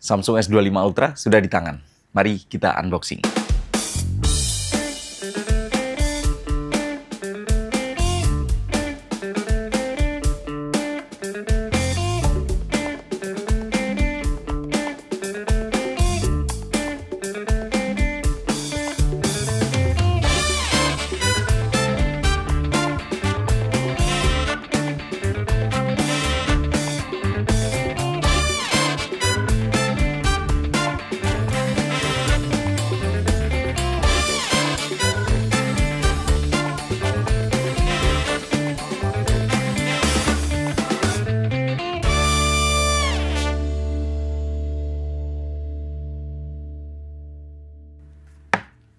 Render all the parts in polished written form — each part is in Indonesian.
Samsung S25 Ultra sudah di tangan. Mari kita unboxing.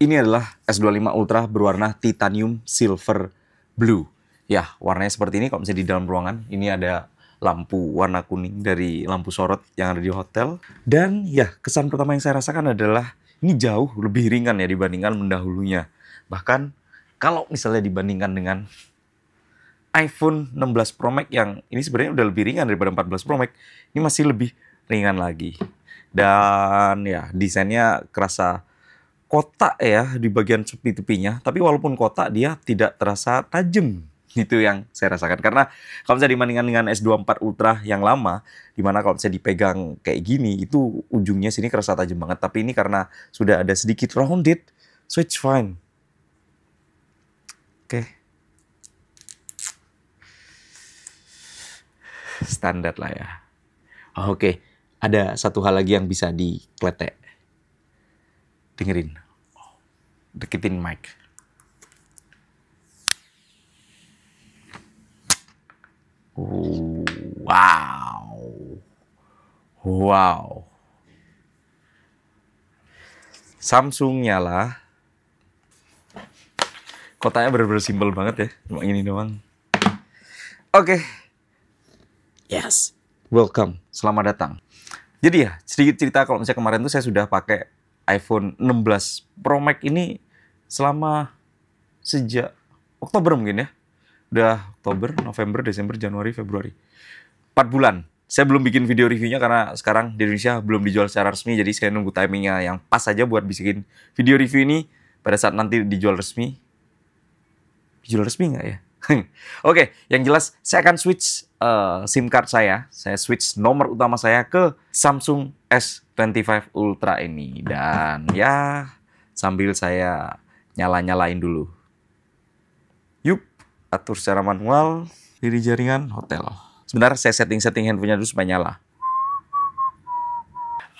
Ini adalah S25 Ultra berwarna titanium silver blue. Ya, warnanya seperti ini kalau misalnya di dalam ruangan. Ini ada lampu warna kuning dari lampu sorot yang ada di hotel. Dan ya, kesan pertama yang saya rasakan adalah ini jauh lebih ringan ya dibandingkan mendahulunya. Bahkan kalau misalnya dibandingkan dengan iPhone 16 Pro Max yang ini sebenarnya udah lebih ringan daripada 14 Pro Max. Ini masih lebih ringan lagi. Dan ya, desainnya kerasa kotak ya di bagian tepi-tepinya, tapi walaupun kotak dia tidak terasa tajam. Itu yang saya rasakan. Karena kalau misalnya dibandingkan dengan S24 Ultra yang lama, dimana kalau misalnya dipegang kayak gini, itu ujungnya sini kerasa tajam banget. Tapi ini karena sudah ada sedikit rounded, so it's fine. Oke. Standar lah ya. Oke. Ada satu hal lagi yang bisa dikletek. Dengerin. Deketin mic. Wow. Wow. Samsung nyala. Kotaknya bener-bener simpel banget ya. Cuma ini doang. Oke. Yes. Welcome. Selamat datang. Jadi ya, sedikit cerita kalau misalnya kemarin tuh saya sudah pakai iPhone 16 Pro Max ini selama sejak Oktober mungkin ya. Udah Oktober, November, Desember, Januari, Februari. 4 bulan. Saya belum bikin video reviewnya karena sekarang di Indonesia belum dijual secara resmi. Jadi saya nunggu timingnya yang pas aja buat bikin video review ini pada saat nanti dijual resmi. Dijual resmi nggak ya? Oke, yang jelas saya akan switch SIM card saya. Saya switch nomor utama saya ke Samsung S25 Ultra ini. Dan ya, sambil saya nyala-nyalain dulu. Yup, atur secara manual, pilih jaringan hotel. Sebentar, saya setting-setting handphonenya dulu supaya nyala.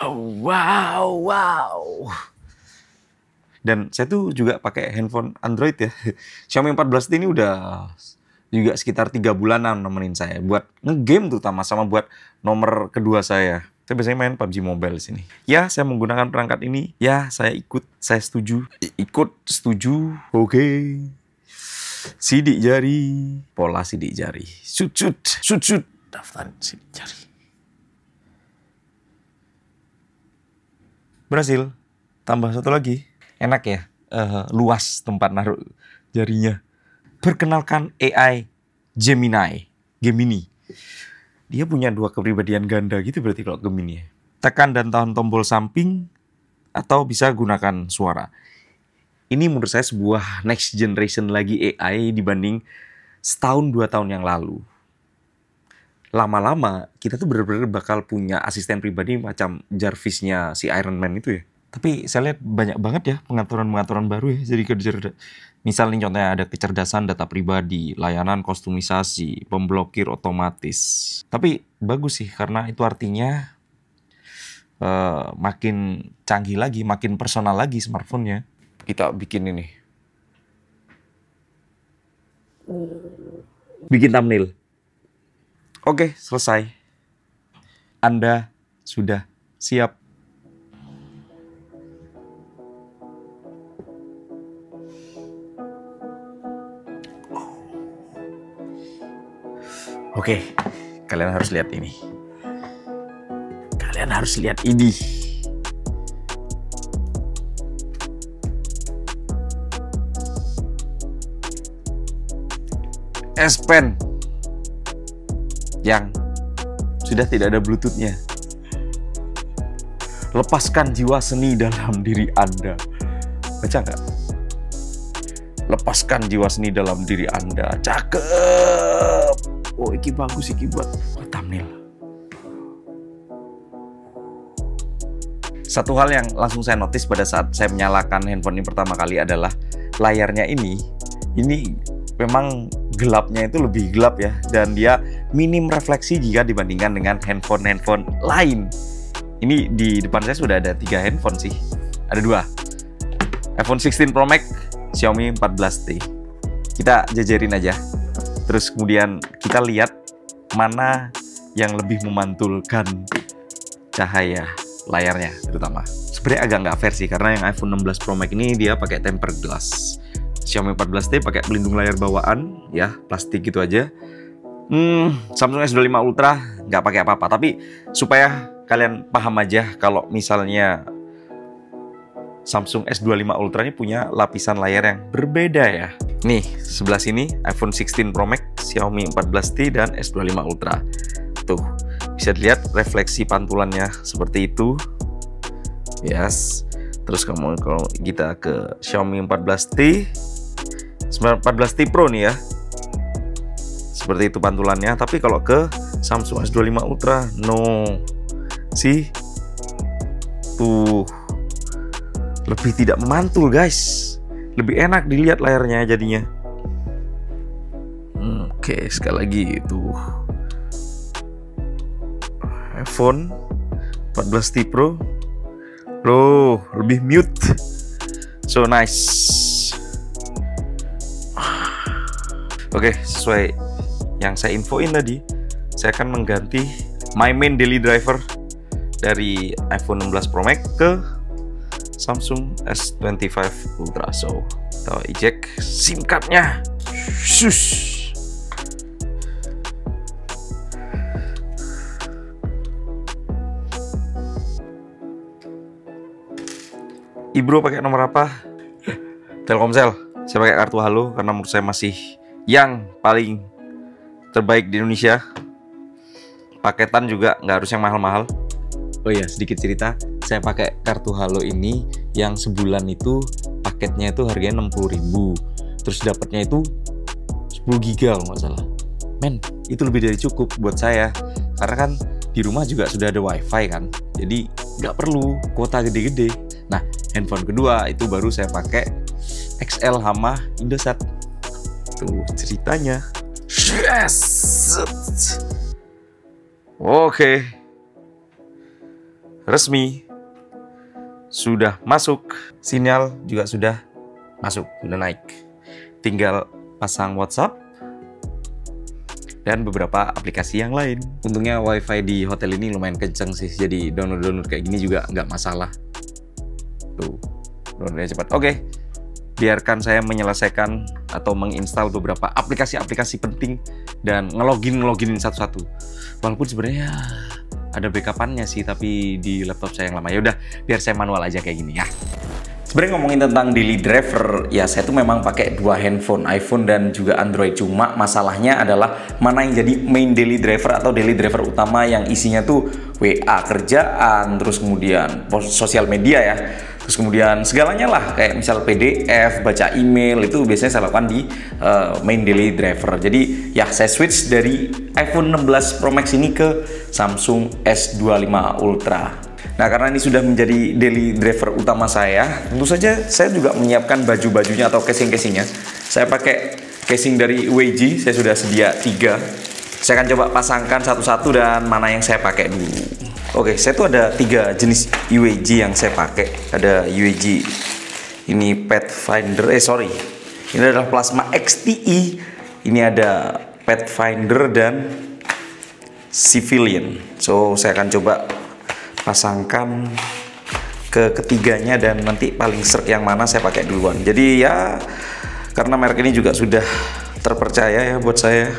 Oh, wow. Dan saya tuh juga pakai handphone Android ya. Xiaomi 14 ini udah juga sekitar 3 bulanan nemenin saya. Buat ngegame terutama, sama buat nomor kedua saya. Saya biasanya main PUBG Mobile di sini. Ya, saya menggunakan perangkat ini. Ya, saya ikut. Saya setuju. Ikut, setuju. Oke. Sidik jari. Pola sidik jari. Sut. Daftar sidik jari. Berhasil. Tambah satu lagi. Enak ya, luas tempat naruh jarinya. Perkenalkan AI Gemini. Dia punya 2 kepribadian ganda gitu berarti kalau Gemini. Tekan dan tahan tombol samping atau bisa gunakan suara. Ini menurut saya sebuah next generation lagi AI dibanding setahun 2 tahun yang lalu. Lama-lama kita tuh bener-bener bakal punya asisten pribadi macam Jarvis-nya si Iron Man itu ya. Tapi saya lihat banyak banget ya pengaturan-pengaturan baru ya. Jadi misalnya contohnya ada kecerdasan data pribadi, layanan kostumisasi, pemblokir otomatis. Tapi bagus sih karena itu artinya makin canggih lagi, makin personal lagi smartphone-nya. Kita bikin ini. Bikin thumbnail. Oke, selesai. Anda sudah siap. Oke, kalian harus lihat ini. S Pen yang sudah tidak ada Bluetooth-nya. Lepaskan jiwa seni dalam diri Anda. Baca nggak? Lepaskan jiwa seni dalam diri Anda. Cakep. Oh, iki bagus iki buat thumbnail. Satu hal yang langsung saya notice pada saat saya menyalakan handphone ini pertama kali adalah layarnya ini memang gelapnya itu lebih gelap ya, dan dia minim refleksi jika dibandingkan dengan handphone lain. Ini di depan saya sudah ada 3 handphone sih. Ada 2. iPhone 16 Pro Max, Xiaomi 14T. Kita jajarin aja. Terus kemudian kita lihat mana yang lebih memantulkan cahaya layarnya terutama. Sebenarnya agak nggak fair sih, karena yang iPhone 16 Pro Max ini dia pakai tempered glass. Xiaomi 14T pakai pelindung layar bawaan, ya plastik gitu aja. Samsung S25 Ultra nggak pakai apa-apa. Tapi supaya kalian paham aja, kalau misalnya Samsung S25 Ultra ini punya lapisan layar yang berbeda ya. Nih, sebelah sini iPhone 16 Pro Max, Xiaomi 14T, dan S25 Ultra. Tuh, bisa dilihat refleksi pantulannya seperti itu. Yes. Terus kalau kita ke Xiaomi 14T, 14T Pro nih ya. Seperti itu pantulannya. Tapi kalau ke Samsung S25 Ultra, no. Sih, tuh lebih tidak memantul guys, lebih enak dilihat layarnya jadinya. Oke, sekali lagi tuh iPhone 14T Pro, loh lebih mute, so nice. Oke, sesuai yang saya infoin tadi, saya akan mengganti my main daily driver dari iPhone 16 Pro Max ke Samsung S25 Ultra. So, kita eject SIM card-nya. Shush. Ibro pakai nomor apa? Telkomsel. Saya pakai kartu Halo karena menurut saya masih yang paling terbaik di Indonesia. Paketan juga nggak harus yang mahal-mahal. Oh iya, sedikit cerita, saya pakai kartu Halo ini yang sebulan itu paketnya itu harganya 60.000. Terus dapatnya itu 10 giga kalau nggak salah. Men, itu lebih dari cukup buat saya. Karena kan di rumah juga sudah ada wifi kan. Jadi nggak perlu kuota gede-gede. Nah, handphone kedua itu baru saya pakai XL sama Indosat. Tuh ceritanya. Yes! Oke. Resmi. Sudah masuk. Sinyal juga sudah masuk, sudah naik. Tinggal pasang WhatsApp dan beberapa aplikasi yang lain. Untungnya wifi di hotel ini lumayan kenceng sih, jadi download kayak gini juga nggak masalah. Tuh, downloadnya cepat. Oke, biarkan saya menyelesaikan atau menginstal beberapa aplikasi-aplikasi penting dan ngeloginin satu-satu. Walaupun sebenarnya ada backup-annya sih, tapi di laptop saya yang lama. Ya udah, biar saya manual aja kayak gini ya. Sebenarnya ngomongin tentang daily driver, ya saya tuh memang pakai dua handphone, iPhone dan juga Android. Cuma masalahnya adalah mana yang jadi main daily driver atau daily driver utama yang isinya tuh WA kerjaan, terus kemudian sosial media ya, terus kemudian segalanya lah, kayak misal PDF, baca email, itu biasanya saya lakukan di main daily driver. Jadi ya saya switch dari iPhone 16 Pro Max ini ke Samsung S25 Ultra. Nah, karena ini sudah menjadi daily driver utama saya, tentu saja saya juga menyiapkan baju-bajunya atau casing-casingnya. Saya pakai casing dari UEG, saya sudah sedia 3. Saya akan coba pasangkan satu-satu dan mana yang saya pakai dulu. Oke, saya tuh ada 3 jenis UEG yang saya pakai. Ada UEG ini Pathfinder, ini adalah Plasma XTE. Ini ada Pathfinder dan Civilian. So, saya akan coba pasangkan ke ketiganya dan nanti paling serk yang mana saya pakai duluan. Jadi ya karena merek ini juga sudah terpercaya ya buat saya.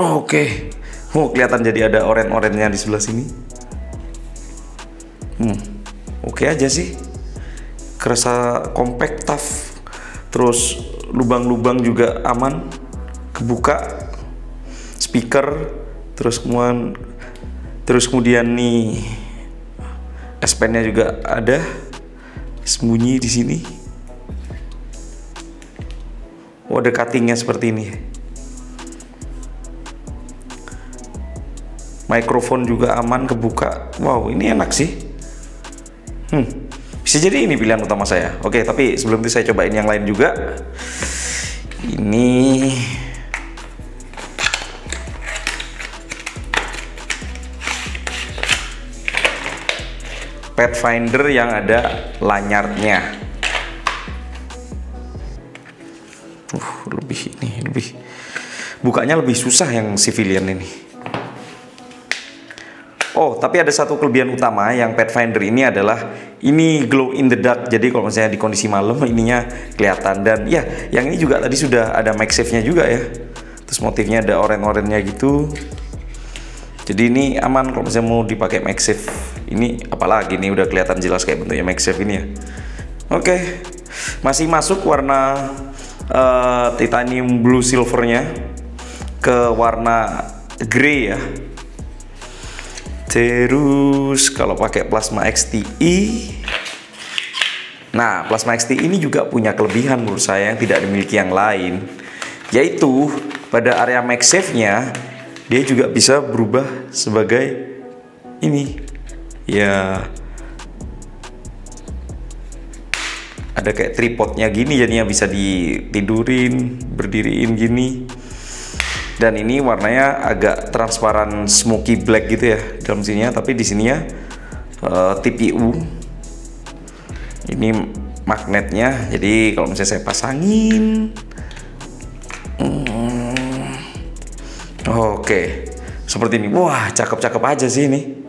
Oke. Kelihatan jadi ada oren-orennya di sebelah sini. Oke aja sih. Kerasa compact, tough. Terus lubang-lubang juga aman, kebuka. Speaker, terus kemudian nih S Pen-nya juga ada sembunyi di sini. Oh, ada cuttingnya seperti ini. Mikrofon juga aman, kebuka. Wow, ini enak sih. Bisa jadi ini pilihan utama saya. Oke, tapi sebelum itu saya cobain yang lain juga. Ini Pathfinder yang ada lanyardnya. Lebih bukanya lebih susah yang civilian ini. Oh, tapi ada satu kelebihan utama yang Pathfinder ini adalah ini glow in the dark. Jadi kalau misalnya di kondisi malam ininya kelihatan. Dan ya, yang ini juga tadi sudah ada MagSafe-nya juga ya. Terus motifnya ada oranye-oranye gitu. Jadi ini aman kalau misalnya mau dipakai MagSafe. Ini apalagi nih udah kelihatan jelas kayak bentuknya MagSafe ini ya. Oke, masih masuk warna titanium blue silvernya ke warna grey ya. Terus kalau pakai plasma XTI, nah plasma XTI ini juga punya kelebihan menurut saya yang tidak dimiliki yang lain, yaitu pada area MagSafe-nya dia juga bisa berubah sebagai ini ya, ada kayak tripodnya gini, jadinya bisa ditidurin, berdiriin gini. Dan ini warnanya agak transparan smoky black gitu ya dalam sininya, tapi di sininya TPU. Ini magnetnya, jadi kalau misalnya saya pasangin, oke, seperti ini. Wah, cakep-cakep aja sih ini.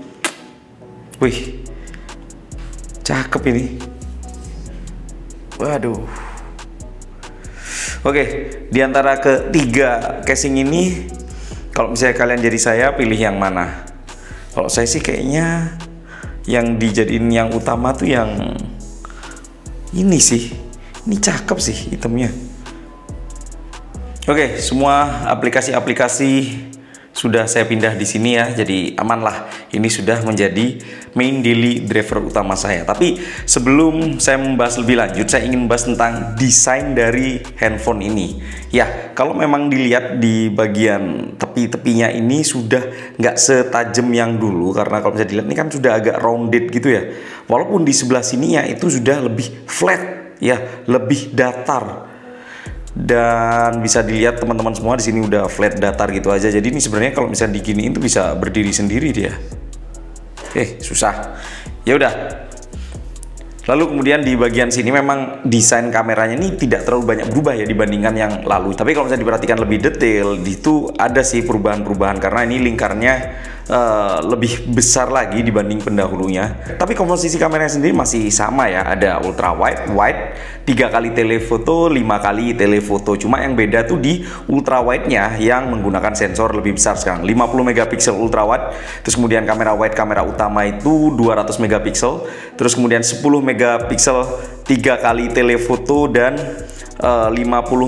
Wih, cakep ini. Waduh. Oke, di antara ketiga casing ini, kalau misalnya kalian jadi saya, pilih yang mana? Kalau saya sih kayaknya yang dijadiin yang utama tuh yang ini sih. Ini cakep sih itemnya. Oke, semua aplikasi-aplikasi sudah saya pindah di sini ya, jadi aman lah. Ini sudah menjadi main daily driver utama saya. Tapi sebelum saya membahas lebih lanjut, saya ingin membahas tentang desain dari handphone ini. Ya, kalau memang dilihat di bagian tepi-tepinya ini sudah nggak setajam yang dulu, karena kalau bisa dilihat ini kan sudah agak rounded gitu ya. Walaupun di sebelah sini ya itu sudah lebih flat ya, lebih datar. Dan bisa dilihat teman-teman semua di sini udah flat datar gitu aja. Jadi ini sebenarnya kalau misalnya diginiin tuh bisa berdiri sendiri dia. Susah. Ya udah. Lalu kemudian di bagian sini memang desain kameranya ini tidak terlalu banyak berubah ya dibandingkan yang lalu. Tapi kalau misalnya diperhatikan lebih detail, itu ada sih perubahan-perubahan karena ini lingkarnya lebih besar lagi dibanding pendahulunya. Tapi komposisi kameranya sendiri masih sama ya. Ada ultra wide, 3 kali telefoto, 5 kali telefoto. Cuma yang beda tuh di ultra wide-nya yang menggunakan sensor lebih besar sekarang, 50 megapiksel ultra wide. Terus kemudian kamera wide, kamera utama itu 200 megapiksel. Terus kemudian 10 megapiksel 3 kali telefoto dan 50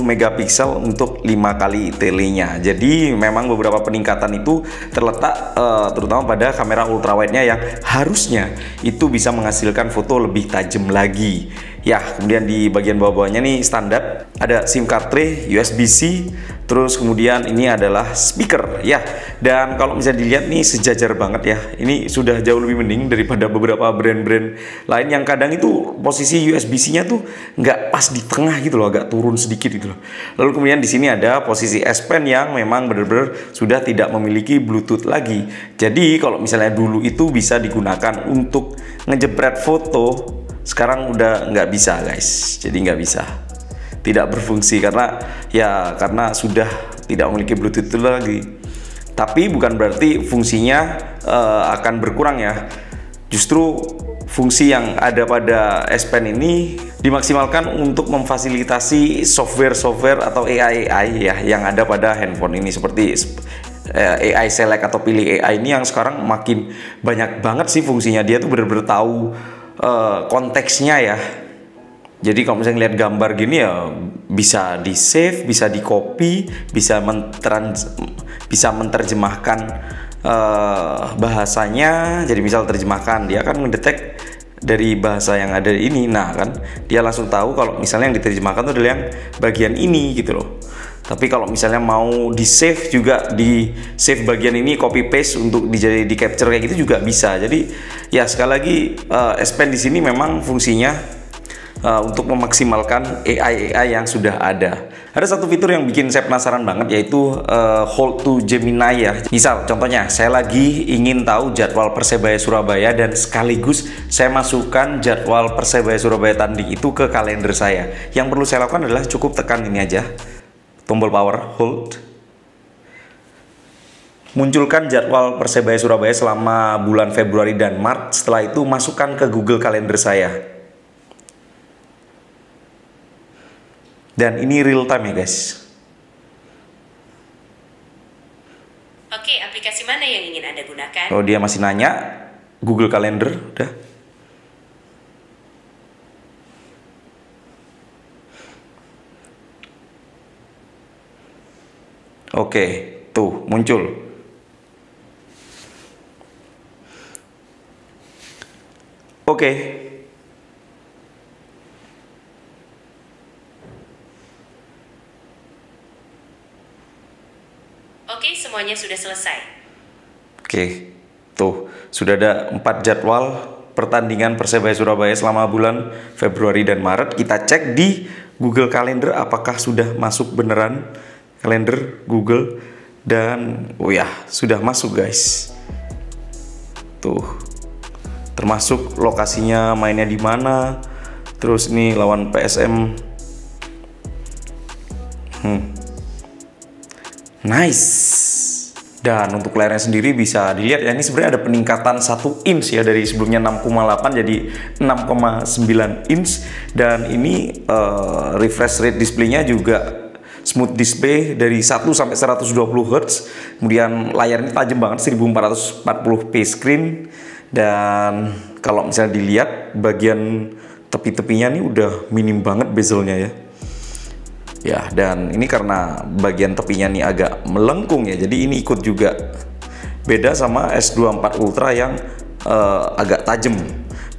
megapiksel untuk 5 kali telenya. Jadi memang beberapa peningkatan itu terletak terutama pada kamera ultra wide-nya yang harusnya itu bisa menghasilkan foto lebih tajam lagi. Ya, kemudian di bagian bawah-bawahnya nih standar ada SIM card tray, USB-C, terus kemudian ini adalah speaker ya. Dan kalau misalnya dilihat nih sejajar banget ya. Ini sudah jauh lebih mending daripada beberapa brand-brand lain yang kadang itu posisi USB-C-nya tuh nggak pas di tengah gitu loh, agak turun sedikit gitu loh. Lalu kemudian di sini ada posisi S Pen yang memang benar-benar sudah tidak memiliki Bluetooth lagi. Jadi kalau misalnya dulu itu bisa digunakan untuk ngejepret foto, sekarang udah nggak bisa guys. Jadi nggak bisa, tidak berfungsi karena sudah tidak memiliki Bluetooth itu lagi. Tapi bukan berarti fungsinya akan berkurang ya. Justru fungsi yang ada pada S Pen ini dimaksimalkan untuk memfasilitasi software atau AI ya yang ada pada handphone ini, seperti AI select atau pilih AI ini yang sekarang makin banyak banget sih fungsinya. Dia tuh bener-bener tahu konteksnya ya. Jadi kalau misalnya lihat gambar gini ya bisa di save, bisa di copy, bisa menerjemahkan bahasanya. Jadi misal terjemahkan, dia akan mendetek dari bahasa yang ada ini. Nah kan dia langsung tahu kalau misalnya yang diterjemahkan itu adalah yang bagian ini gitu loh. Tapi kalau misalnya mau di save juga, di save bagian ini, copy paste untuk di capture kayak gitu juga bisa. Jadi ya sekali lagi S Pen di sini memang fungsinya untuk memaksimalkan AI yang sudah ada. Ada satu fitur yang bikin saya penasaran banget, yaitu hold to Gemini ya. Misal contohnya saya lagi ingin tahu jadwal Persebaya Surabaya dan sekaligus saya masukkan jadwal Persebaya Surabaya tanding itu ke kalender saya. Yang perlu saya lakukan adalah cukup tekan ini aja, tombol power, hold. Munculkan jadwal Persebaya Surabaya selama bulan Februari dan Maret. Setelah itu masukkan ke Google Kalender saya. Dan ini real time ya guys. Oke, aplikasi mana yang ingin Anda gunakan? Kalau dia masih nanya, Google Calendar, udah. Oke, tuh muncul. Oke. Oke, semuanya sudah selesai. Oke, tuh sudah ada 4 jadwal pertandingan Persebaya Surabaya selama bulan Februari dan Maret. Kita cek di Google Calendar apakah sudah masuk beneran kalender Google, dan oh ya sudah masuk guys. Tuh termasuk lokasinya, mainnya di mana, terus ini lawan PSM. Nice. Dan untuk layarnya sendiri bisa dilihat ya, ini sebenarnya ada peningkatan 1 inch ya, dari sebelumnya 6,8 jadi 6,9 inch. Dan ini refresh rate displaynya juga smooth display dari 1 sampai 120 Hz. Kemudian layarnya tajam banget, 1440p screen. Dan kalau misalnya dilihat bagian tepi-tepinya nih udah minim banget bezelnya ya. Ya, dan ini karena bagian tepinya nih agak melengkung ya, jadi ini ikut juga. Beda sama S24 Ultra yang agak tajam.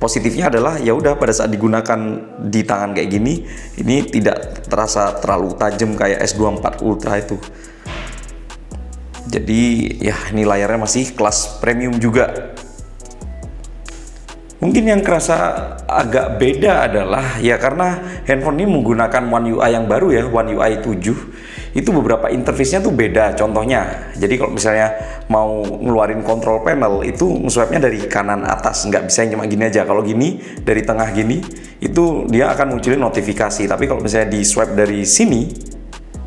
Positifnya adalah ya udah pada saat digunakan di tangan kayak gini, ini tidak terasa terlalu tajam kayak S24 Ultra itu. Jadi ya ini layarnya masih kelas premium juga. Mungkin yang kerasa agak beda adalah ya karena handphone ini menggunakan One UI yang baru ya, One UI 7. Itu beberapa interface-nya tuh beda. Contohnya, jadi kalau misalnya mau ngeluarin control panel itu swipe-nya dari kanan atas, nggak bisa cuma gini aja. Kalau gini dari tengah gini itu dia akan munculin notifikasi. Tapi kalau misalnya di swipe dari sini,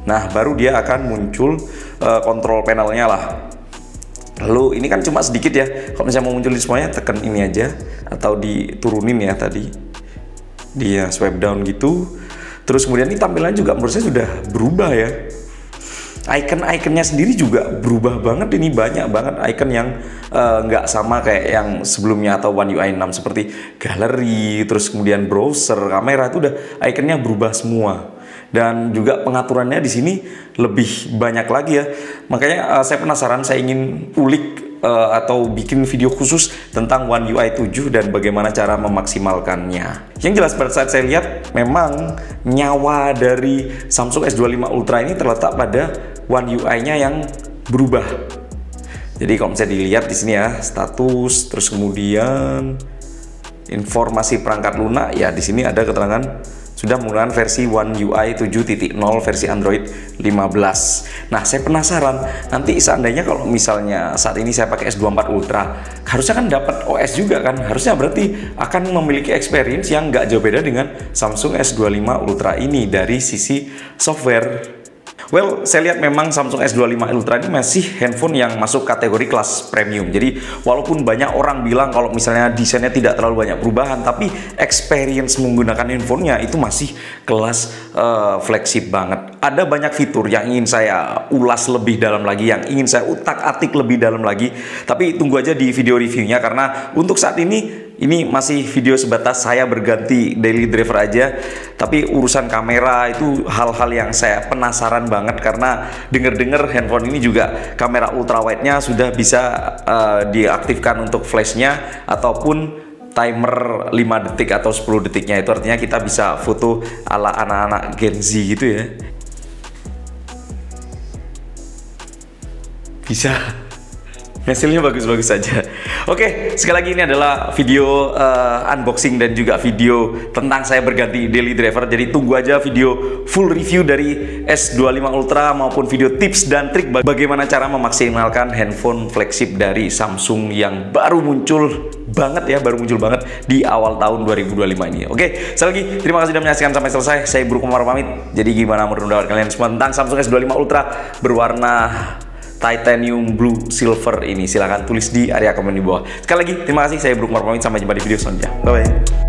nah baru dia akan muncul control panelnya lah. Lalu ini kan cuma sedikit ya, kalau misalnya mau muncul di semuanya tekan ini aja, atau diturunin ya tadi, dia swipe down gitu. Terus kemudian ini tampilannya juga menurut saya sudah berubah ya, icon-iconnya sendiri juga berubah banget. Ini banyak banget icon yang nggak sama kayak yang sebelumnya atau One UI 6, seperti galeri, terus kemudian browser, kamera, itu udah iconnya berubah semua. Dan juga pengaturannya di sini lebih banyak lagi ya. Makanya saya penasaran, saya ingin ulik atau bikin video khusus tentang One UI 7 dan bagaimana cara memaksimalkannya. Yang jelas pada saat saya lihat memang nyawa dari Samsung S25 Ultra ini terletak pada One UI-nya yang berubah. Jadi kalau bisa dilihat di sini ya, status, terus kemudian informasi perangkat lunak ya, di sini ada keterangan sudah menggunakan versi One UI 7.0 versi Android 15. Nah, saya penasaran nanti seandainya kalau misalnya saat ini saya pakai S24 Ultra, harusnya kan dapat OS juga kan? Harusnya berarti akan memiliki experience yang nggak jauh beda dengan Samsung S25 Ultra ini dari sisi software. Well, saya lihat memang Samsung S25 Ultra ini masih handphone yang masuk kategori kelas premium. Jadi, walaupun banyak orang bilang kalau misalnya desainnya tidak terlalu banyak perubahan, tapi experience menggunakan handphonenya itu masih kelas flagship banget. Ada banyak fitur yang ingin saya ulas lebih dalam lagi, yang ingin saya utak-atik lebih dalam lagi. Tapi tunggu aja di video reviewnya, karena untuk saat ini ini masih video sebatas saya berganti daily driver aja, tapi urusan kamera itu hal-hal yang saya penasaran banget karena denger-dengar handphone ini juga kamera ultrawide-nya sudah bisa diaktifkan untuk flashnya ataupun timer 5 detik atau 10 detiknya. Itu artinya kita bisa foto ala anak-anak Gen Z gitu ya. Bisa. Hasilnya bagus-bagus saja. Oke, sekali lagi ini adalah video unboxing dan juga video tentang saya berganti daily driver. Jadi tunggu aja video full review dari S25 Ultra maupun video tips dan trik bagaimana cara memaksimalkan handphone flagship dari Samsung yang baru muncul banget di awal tahun 2025 ini. Oke, sekali lagi terima kasih sudah menyaksikan sampai selesai. Saya Bro Komar pamit. Jadi gimana menurut pendapat kalian semua tentang Samsung S25 Ultra berwarna titanium blue silver ini? Silahkan tulis di area komen di bawah. Sekali lagi terima kasih, saya Bro Komar pamit, sampai jumpa di video selanjutnya. Bye bye.